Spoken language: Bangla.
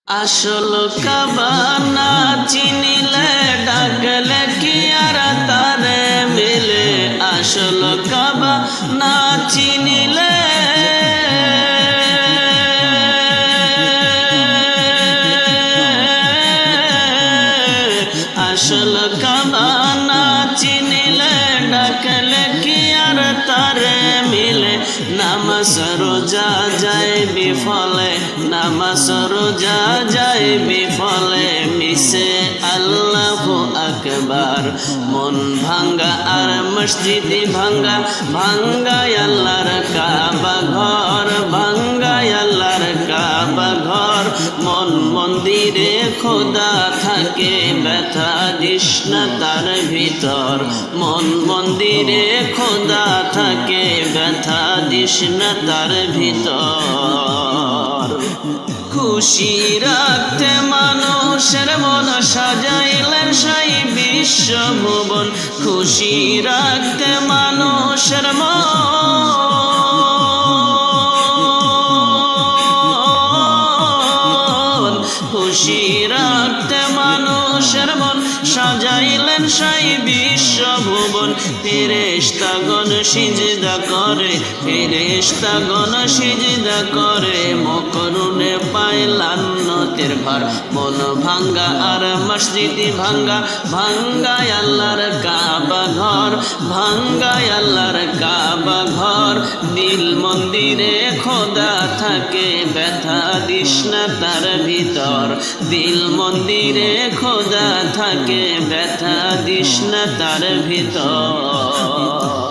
আসল কাবা না চিনিলে ডাকলে কি আর তারে মিলে। আসল কাবা না চিনিলে আসল কাবা না চিনিলে ডাকলে কি আর তারে মিলে। নামাজ রোজা যায় বিফলে, নামাজ রোজা যায় বিফলে, মিশে আল্লাহু আকবার। মন ভাঙ্গা আর মসজিদে ভাঙ্গা, ভাঙ্গায় আল্লাহর কাবা ঘর, ভাঙ্গায় আল্লাহর কাবা ঘর। মন মন্দিরে খোদা থাকে, ব্যথা দিস না তার ভিতর। মন মন্দিরে খোদা থাকে, ব্যথা দিস না তার ভিতর। খুশি রাখতে মানুষের মন সাজাইলেন সাই বিশ্বভুবন। খুশি রাখতে মানুষের মন, খুশি রাখতে মানুষের মন সাজাইলেন সাই বিশ্বভুবন। ফেরেশতাগণ সিজদা করে, ফেরেশতাগণ সিজদা করে, মকরুনে পায় লান্নতের ভার। মন ভাঙ্গা আর মসজিদে ভাঙ্গা, ভাঙ্গায় আল্লাহর কাবা ঘর, ভাঙ্গায় আল্লাহর কাবা ঘর। দিল মন্দিরে খোদা থাকে, ব্যথা দিস না তার ভিতর। দিল মন্দিরে খোদা থাকে, ব্যথা দিস না তার ভিতর।